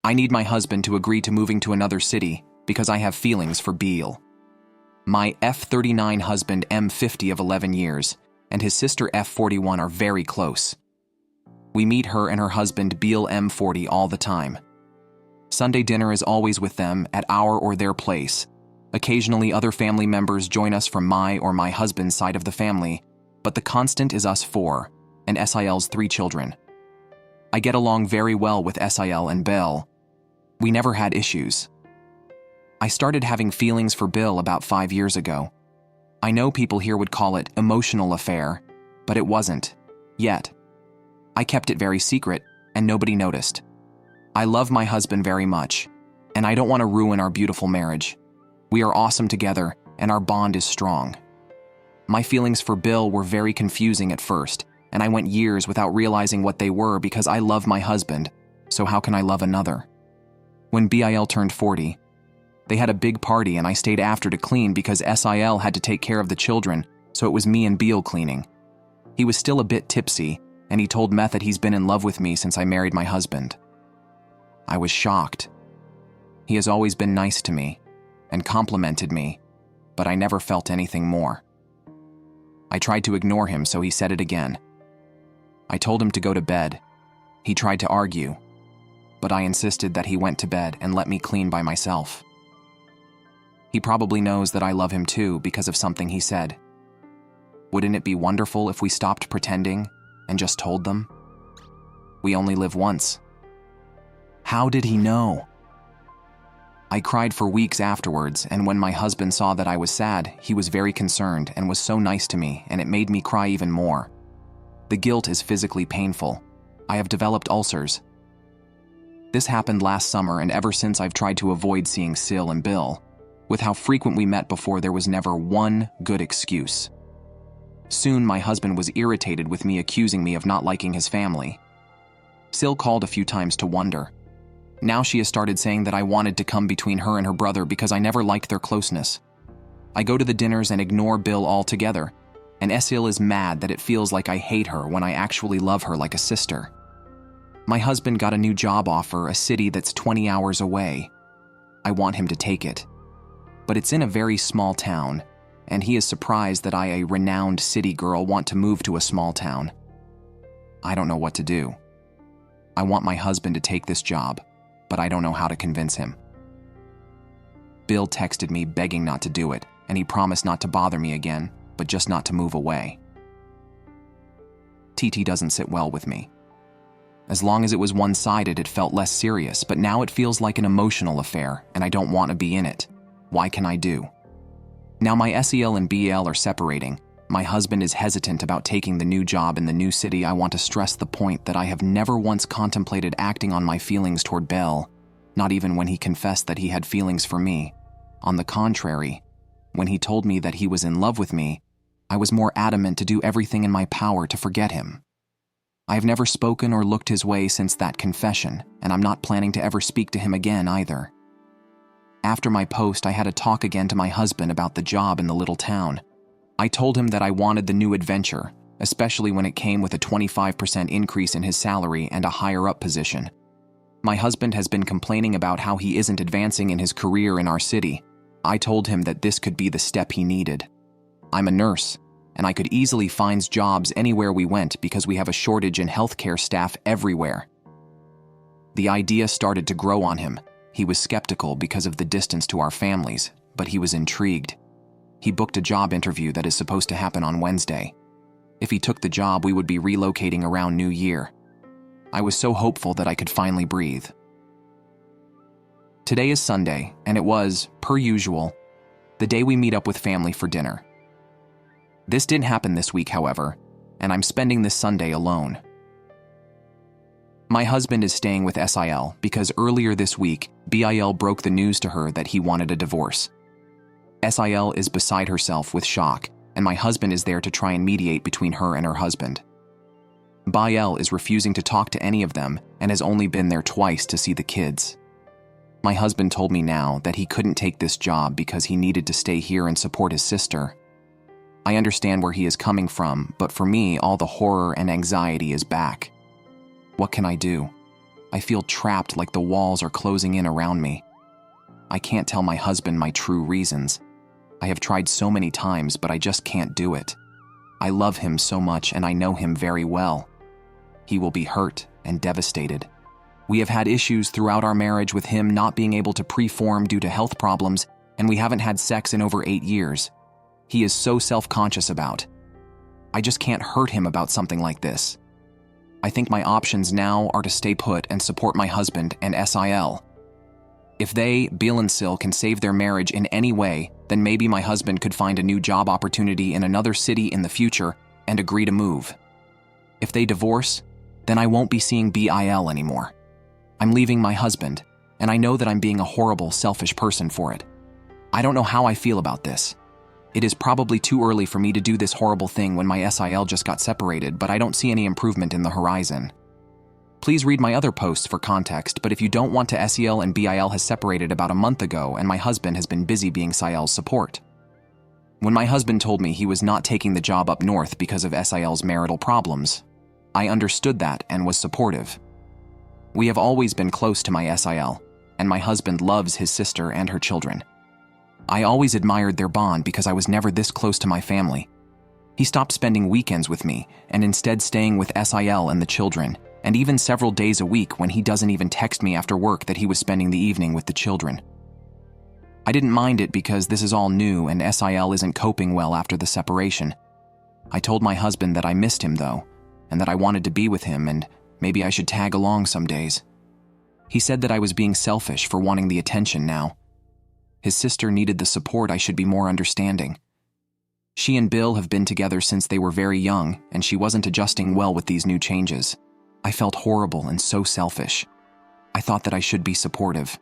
I need my husband to agree to moving to another city because I have feelings for BIL. My F39 husband M50 of 11 years and his sister F41 are very close. We meet her and her husband BIL M40 all the time. Sunday dinner is always with them at our or their place. Occasionally other family members join us from my or my husband's side of the family, but the constant is us four and SIL's 3 children. I get along very well with SIL and BIL. We never had issues. I started having feelings for BIL about 5 years ago. I know people here would call it emotional affair, but it wasn't. Yet. I kept it very secret, and nobody noticed. I love my husband very much, and I don't want to ruin our beautiful marriage. We are awesome together, and our bond is strong. My feelings for BIL were very confusing at first, and I went years without realizing what they were because I love my husband, so how can I love another? When BIL turned 40, they had a big party and I stayed after to clean because SIL had to take care of the children, so it was me and BIL cleaning. He was still a bit tipsy, and he told Meth that he's been in love with me since I married my husband. I was shocked. He has always been nice to me and complimented me, but I never felt anything more. I tried to ignore him, so he said it again. I told him to go to bed. He tried to argue, but I insisted that he went to bed and let me clean by myself. He probably knows that I love him too because of something he said. Wouldn't it be wonderful if we stopped pretending and just told them? We only live once. How did he know? I cried for weeks afterwards, and when my husband saw that I was sad, he was very concerned and was so nice to me, and it made me cry even more. The guilt is physically painful. I have developed ulcers. This happened last summer, and ever since I've tried to avoid seeing Sil and BIL. With how frequent we met before, there was never one good excuse. Soon my husband was irritated with me, accusing me of not liking his family. Sil called a few times to wonder. Now she has started saying that I wanted to come between her and her brother because I never liked their closeness. I go to the dinners and ignore BIL altogether, and Sil is mad that it feels like I hate her when I actually love her like a sister. My husband got a new job offer, a city that's 20 hours away. I want him to take it. But it's in a very small town, and he is surprised that I, a renowned city girl, want to move to a small town. I don't know what to do. I want my husband to take this job, but I don't know how to convince him. BIL texted me begging not to do it, and he promised not to bother me again, but just not to move away. TT doesn't sit well with me. As long as it was one-sided, it felt less serious, but now it feels like an emotional affair, and I don't want to be in it. What can I do? Now my SEL and BL are separating. My husband is hesitant about taking the new job in the new city. I want to stress the point that I have never once contemplated acting on my feelings toward BIL, not even when he confessed that he had feelings for me. On the contrary, when he told me that he was in love with me, I was more adamant to do everything in my power to forget him. I have never spoken or looked his way since that confession, and I'm not planning to ever speak to him again either. After my post, I had a talk again to my husband about the job in the little town. I told him that I wanted the new adventure, especially when it came with a 25% increase in his salary and a higher-up position. My husband has been complaining about how he isn't advancing in his career in our city. I told him that this could be the step he needed. I'm a nurse, and I could easily find jobs anywhere we went because we have a shortage in healthcare staff everywhere. The idea started to grow on him. He was skeptical because of the distance to our families, but he was intrigued. He booked a job interview that is supposed to happen on Wednesday. If he took the job, we would be relocating around New Year. I was so hopeful that I could finally breathe. Today is Sunday, and it was, per usual, the day we meet up with family for dinner. This didn't happen this week, however, and I'm spending this Sunday alone. My husband is staying with SIL because earlier this week, BIL broke the news to her that he wanted a divorce. SIL is beside herself with shock, and my husband is there to try and mediate between her and her husband. BIL is refusing to talk to any of them and has only been there twice to see the kids. My husband told me now that he couldn't take this job because he needed to stay here and support his sister. I understand where he is coming from, but for me, all the horror and anxiety is back. What can I do? I feel trapped, like the walls are closing in around me. I can't tell my husband my true reasons. I have tried so many times, but I just can't do it. I love him so much, and I know him very well. He will be hurt and devastated. We have had issues throughout our marriage with him not being able to preform due to health problems, and we haven't had sex in over 8 years. He is so self-conscious about. I just can't hurt him about something like this. I think my options now are to stay put and support my husband and SIL. If they, BIL and SIL, can save their marriage in any way, then maybe my husband could find a new job opportunity in another city in the future and agree to move. If they divorce, then I won't be seeing BIL anymore. I'm leaving my husband, and I know that I'm being a horrible, selfish person for it. I don't know how I feel about this. It is probably too early for me to do this horrible thing when my SIL just got separated, but I don't see any improvement in the horizon. Please read my other posts for context, but if you don't want to, SEL and BIL has separated about a month ago, and my husband has been busy being SIL's support. When my husband told me he was not taking the job up north because of SIL's marital problems, I understood that and was supportive. We have always been close to my SIL, and my husband loves his sister and her children. I always admired their bond because I was never this close to my family. He stopped spending weekends with me and instead staying with SIL and the children, and even several days a week when he doesn't even text me after work that he was spending the evening with the children. I didn't mind it because this is all new and SIL isn't coping well after the separation. I told my husband that I missed him though, and that I wanted to be with him and maybe I should tag along some days. He said that I was being selfish for wanting the attention now. His sister needed the support. I should be more understanding. She and BIL have been together since they were very young, and she wasn't adjusting well with these new changes. I felt horrible and so selfish. I thought that I should be supportive.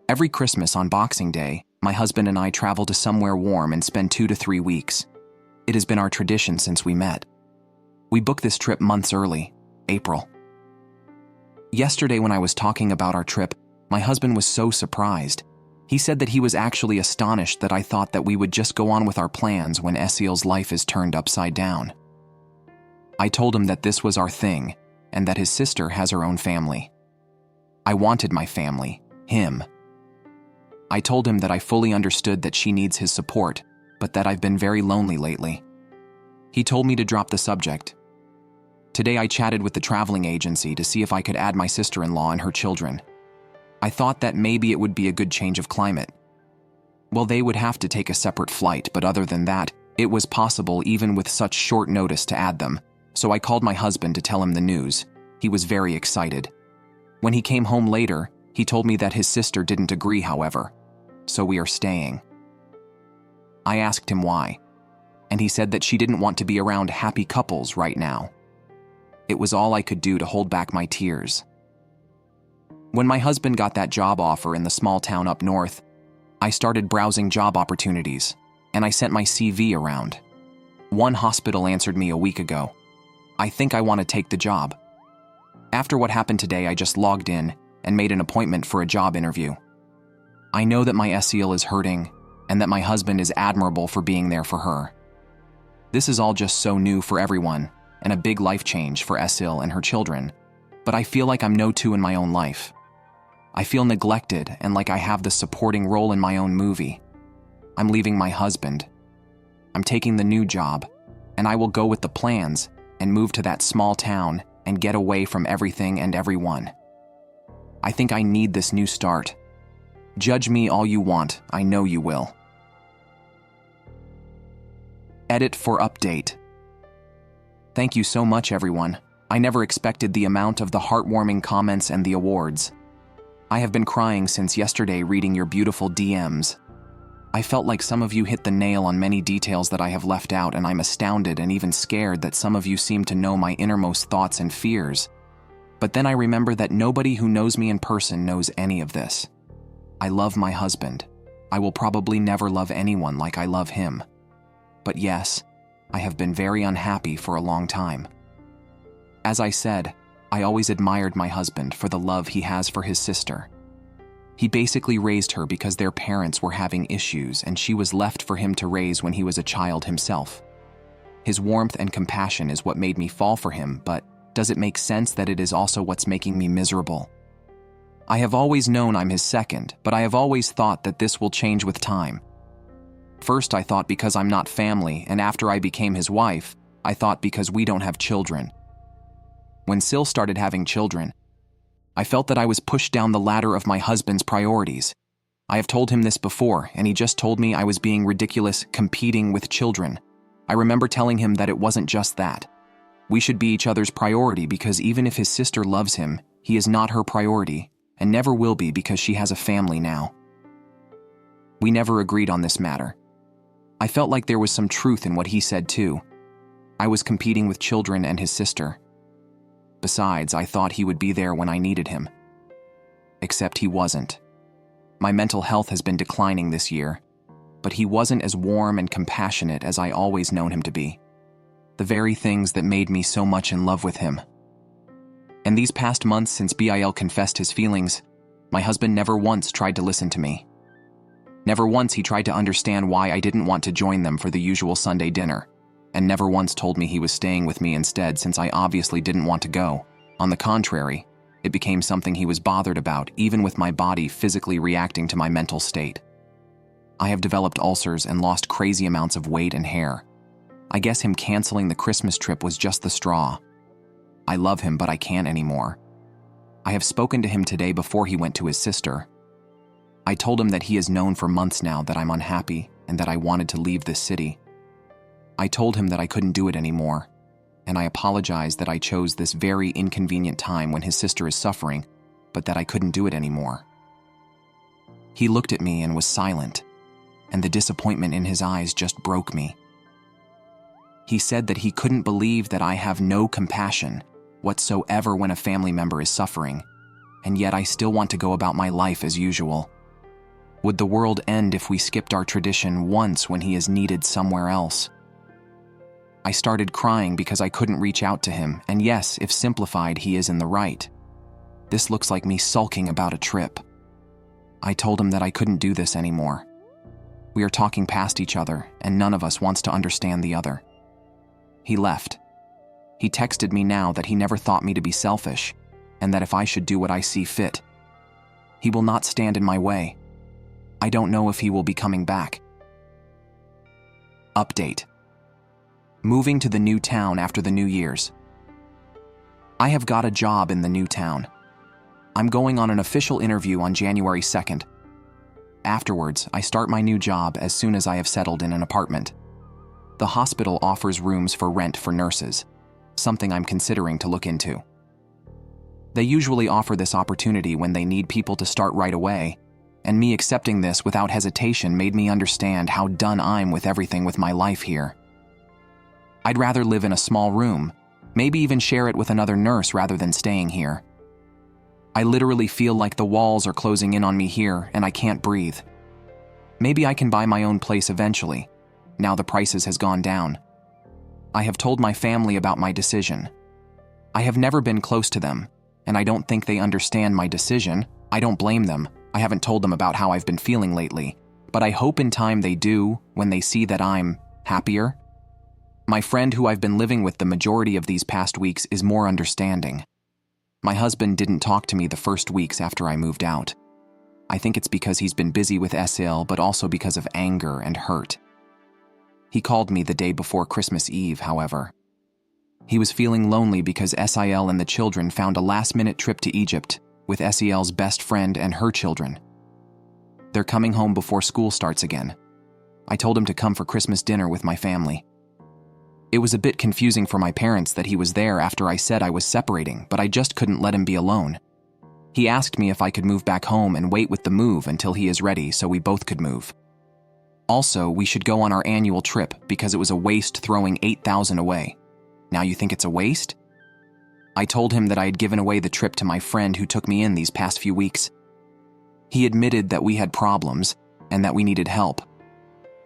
Every Christmas on Boxing Day, my husband and I travel to somewhere warm and spend 2 to 3 weeks. It has been our tradition since we met. We booked this trip months early, April. Yesterday when I was talking about our trip, my husband was so surprised. He said that he was actually astonished that I thought that we would just go on with our plans when Esiel's life is turned upside down. I told him that this was our thing, and that his sister has her own family. I wanted my family, him. I told him that I fully understood that she needs his support, but that I've been very lonely lately. He told me to drop the subject. Today I chatted with the traveling agency to see if I could add my sister-in-law and her children. I thought that maybe it would be a good change of climate. Well, they would have to take a separate flight, but other than that, it was possible even with such short notice to add them. So I called my husband to tell him the news. He was very excited. When he came home later, he told me that his sister didn't agree, however. So we are staying. I asked him why, and he said that she didn't want to be around happy couples right now. It was all I could do to hold back my tears. When my husband got that job offer in the small town up north, I started browsing job opportunities, and I sent my CV around. One hospital answered me a week ago. I think I want to take the job. After what happened today, I just logged in and made an appointment for a job interview. I know that my Esiel is hurting and that my husband is admirable for being there for her. This is all just so new for everyone and a big life change for Esiel and her children, but I feel like I'm no two in my own life. I feel neglected and like I have the supporting role in my own movie. I'm leaving my husband. I'm taking the new job, and I will go with the plans and move to that small town and get away from everything and everyone. I think I need this new start. Judge me all you want, I know you will. Edit for update. Thank you so much, everyone. I never expected the amount of the heartwarming comments and the awards. I have been crying since yesterday reading your beautiful DMs. I felt like some of you hit the nail on many details that I have left out, and I'm astounded and even scared that some of you seem to know my innermost thoughts and fears. But then I remember that nobody who knows me in person knows any of this. I love my husband. I will probably never love anyone like I love him. But yes, I have been very unhappy for a long time. As I said, I always admired my husband for the love he has for his sister. He basically raised her because their parents were having issues and she was left for him to raise when he was a child himself. His warmth and compassion is what made me fall for him, but Does it make sense that it is also what's making me miserable? I have always known I'm his second, but I have always thought that this will change with time. First, I thought because I'm not family, and after I became his wife, I thought because we don't have children. When Sil started having children, I felt that I was pushed down the ladder of my husband's priorities. I have told him this before, and he just told me I was being ridiculous, competing with children. I remember telling him that it wasn't just that. We should be each other's priority because even if his sister loves him, he is not her priority, and never will be because she has a family now. We never agreed on this matter. I felt like there was some truth in what he said too. I was competing with children and his sister. Besides, I thought he would be there when I needed him. Except he wasn't. My mental health has been declining this year, but he wasn't as warm and compassionate as I always known him to be. The very things that made me so much in love with him. And these past months since BIL confessed his feelings, my husband never once tried to listen to me. Never once he tried to understand why I didn't want to join them for the usual Sunday dinner. And never once told me he was staying with me instead since I obviously didn't want to go. On the contrary, it became something he was bothered about, even with my body physically reacting to my mental state. I have developed ulcers and lost crazy amounts of weight and hair. I guess him canceling the Christmas trip was just the straw. I love him, but I can't anymore. I have spoken to him today before he went to his sister. I told him that he has known for months now that I'm unhappy and that I wanted to leave this city. I told him that I couldn't do it anymore, and I apologized that I chose this very inconvenient time when his sister is suffering, but that I couldn't do it anymore. He looked at me and was silent, and the disappointment in his eyes just broke me. He said that he couldn't believe that I have no compassion whatsoever when a family member is suffering, and yet I still want to go about my life as usual. Would the world end if we skipped our tradition once when he is needed somewhere else? I started crying because I couldn't reach out to him, and yes, if simplified, he is in the right. This looks like me sulking about a trip. I told him that I couldn't do this anymore. We are talking past each other, and none of us wants to understand the other. He left. He texted me now that he never thought me to be selfish, and that if I should do what I see fit, he will not stand in my way. I don't know if he will be coming back. Update. Moving to the new town after the New Year's. I have got a job in the new town. I'm going on an official interview on January 2nd. Afterwards, I start my new job as soon as I have settled in an apartment. The hospital offers rooms for rent for nurses, something I'm considering to look into. They usually offer this opportunity when they need people to start right away, and me accepting this without hesitation made me understand how done I'm with everything with my life here. I'd rather live in a small room, maybe even share it with another nurse rather than staying here. I literally feel like the walls are closing in on me here and I can't breathe. Maybe I can buy my own place eventually, now the prices has gone down. I have told my family about my decision. I have never been close to them, and I don't think they understand my decision. I don't blame them. I haven't told them about how I've been feeling lately, but I hope in time they do when they see that I'm happier. My friend who I've been living with the majority of these past weeks is more understanding. My husband didn't talk to me the first weeks after I moved out. I think it's because he's been busy with SIL, but also because of anger and hurt. He called me the day before Christmas Eve, however. He was feeling lonely because SIL and the children found a last-minute trip to Egypt with SEL's best friend and her children. They're coming home before school starts again. I told him to come for Christmas dinner with my family. It was a bit confusing for my parents that he was there after I said I was separating, but I just couldn't let him be alone. He asked me if I could move back home and wait with the move until he is ready so we both could move. Also, we should go on our annual trip because it was a waste throwing $8,000 away. Now you think it's a waste? I told him that I had given away the trip to my friend who took me in these past few weeks. He admitted that we had problems and that we needed help.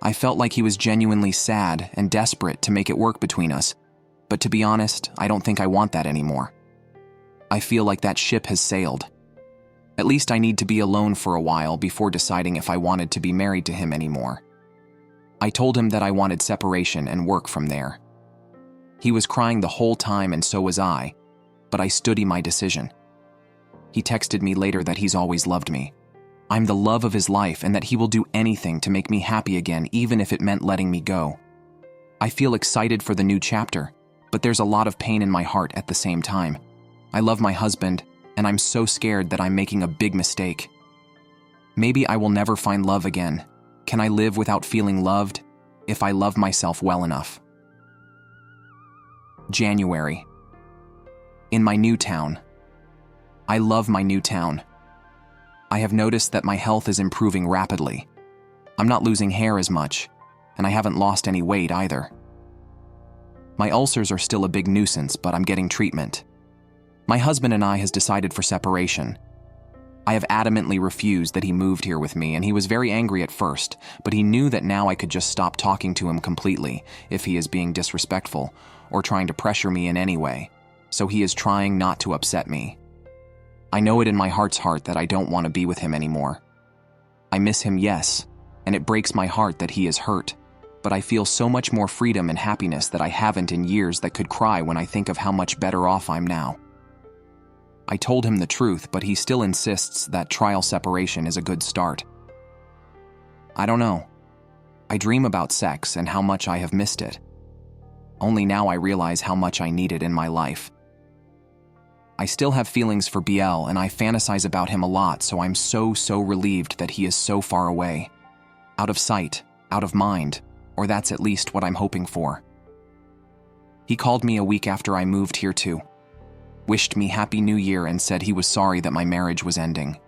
I felt like he was genuinely sad and desperate to make it work between us, but to be honest, I don't think I want that anymore. I feel like that ship has sailed. At least I need to be alone for a while before deciding if I wanted to be married to him anymore. I told him that I wanted separation and work from there. He was crying the whole time and so was I, but I stood my decision. He texted me later that he's always loved me. I'm the love of his life and that he will do anything to make me happy again, even if it meant letting me go. I feel excited for the new chapter, but there's a lot of pain in my heart at the same time. I love my husband, and I'm so scared that I'm making a big mistake. Maybe I will never find love again. Can I live without feeling loved if I love myself well enough? January. In my new town. I love my new town. I have noticed that my health is improving rapidly. I'm not losing hair as much, and I haven't lost any weight either. My ulcers are still a big nuisance, but I'm getting treatment. My husband and I has decided for separation. I have adamantly refused that he moved here with me, and he was very angry at first, but he knew that now I could just stop talking to him completely if he is being disrespectful or trying to pressure me in any way, so he is trying not to upset me. I know it in my heart's heart that I don't want to be with him anymore. I miss him, yes, and it breaks my heart that he is hurt, but I feel so much more freedom and happiness that I haven't in years that could cry when I think of how much better off I'm now. I told him the truth, but he still insists that trial separation is a good start. I don't know. I dream about sex and how much I have missed it. Only now I realize how much I need it in my life. I still have feelings for BL, and I fantasize about him a lot, so I'm so relieved that he is so far away. Out of sight, out of mind, or that's at least what I'm hoping for. He called me a week after I moved here too. Wished me Happy New Year and said he was sorry that my marriage was ending.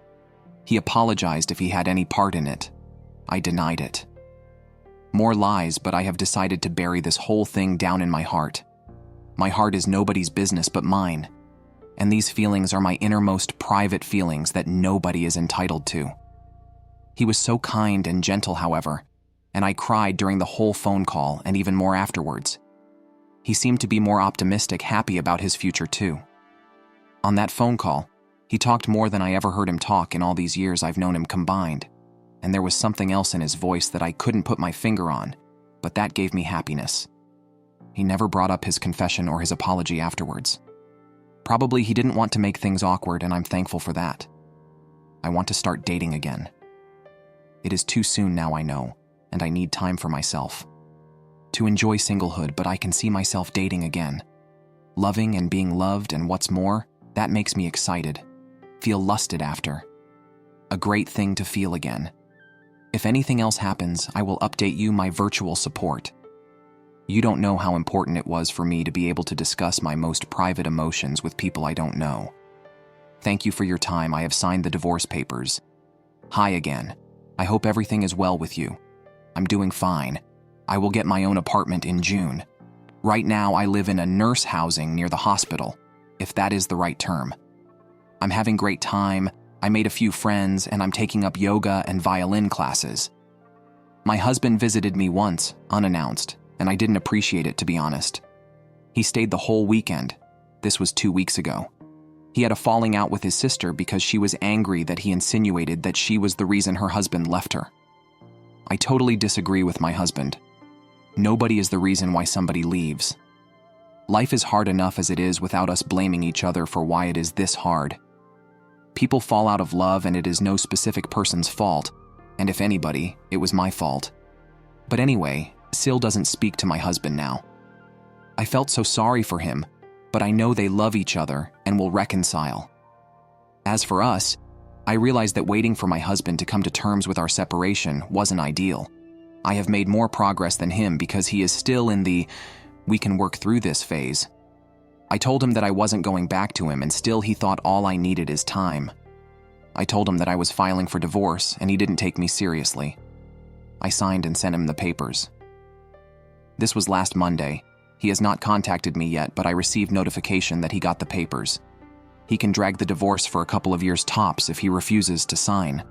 He apologized if he had any part in it. I denied it. More lies, but I have decided to bury this whole thing down in my heart. My heart is nobody's business but mine, and these feelings are my innermost private feelings that nobody is entitled to. He was so kind and gentle, however, and I cried during the whole phone call and even more afterwards. He seemed to be more optimistic, happy about his future too. On that phone call, he talked more than I ever heard him talk in all these years I've known him combined, and there was something else in his voice that I couldn't put my finger on, but that gave me happiness. He never brought up his confession or his apology afterwards. Probably he didn't want to make things awkward, and I'm thankful for that. I want to start dating again. It is too soon now, I know, and I need time for myself. To enjoy singlehood, but I can see myself dating again. Loving and being loved, and what's more, that makes me excited. Feel lusted after. A great thing to feel again. If anything else happens, I will update you my virtual support. You don't know how important it was for me to be able to discuss my most private emotions with people I don't know. Thank you for your time. I have signed the divorce papers. Hi again. I hope everything is well with you. I'm doing fine. I will get my own apartment in June. Right now, I live in a nurse housing near the hospital, if that is the right term. I'm having great time. I made a few friends, and I'm taking up yoga and violin classes. My husband visited me once, unannounced, and I didn't appreciate it, to be honest. He stayed the whole weekend. This was 2 weeks ago. He had a falling out with his sister because she was angry that he insinuated that she was the reason her husband left her. I totally disagree with my husband. Nobody is the reason why somebody leaves. Life is hard enough as it is without us blaming each other for why it is this hard. People fall out of love, and it is no specific person's fault, and if anybody, it was my fault. But anyway, Sil doesn't speak to my husband now. I felt so sorry for him, but I know they love each other and will reconcile. As for us, I realized that waiting for my husband to come to terms with our separation wasn't ideal. I have made more progress than him because he is still in the "we can work through this" phase. I told him that I wasn't going back to him, and still he thought all I needed is time. I told him that I was filing for divorce, and he didn't take me seriously. I signed and sent him the papers. This was last Monday. He has not contacted me yet, but I received notification that he got the papers. He can drag the divorce for a couple of years tops if he refuses to sign.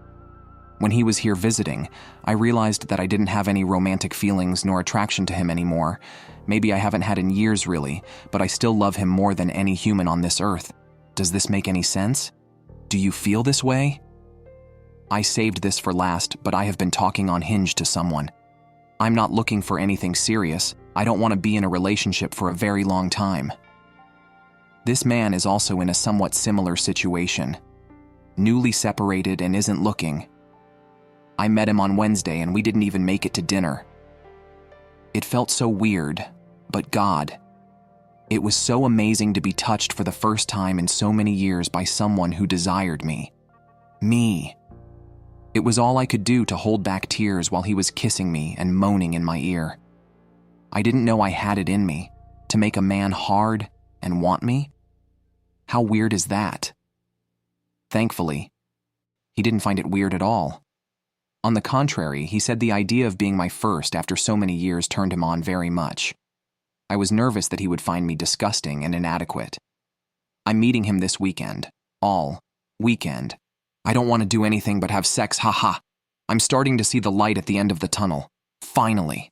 When he was here visiting, I realized that I didn't have any romantic feelings nor attraction to him anymore. Maybe I haven't had in years, really, but I still love him more than any human on this earth. Does this make any sense? Do you feel this way? I saved this for last, but I have been talking on Hinge to someone. I'm not looking for anything serious. I don't want to be in a relationship for a very long time. This man is also in a somewhat similar situation. Newly separated and isn't looking. I met him on Wednesday and we didn't even make it to dinner. It felt so weird, but God. It was so amazing to be touched for the first time in so many years by someone who desired me. Me. It was all I could do to hold back tears while he was kissing me and moaning in my ear. I didn't know I had it in me to make a man hard and want me. How weird is that? Thankfully, he didn't find it weird at all. On the contrary, he said the idea of being my first after so many years turned him on very much. I was nervous that he would find me disgusting and inadequate. I'm meeting him this weekend. All weekend. I don't want to do anything but have sex, haha. I'm starting to see the light at the end of the tunnel. Finally.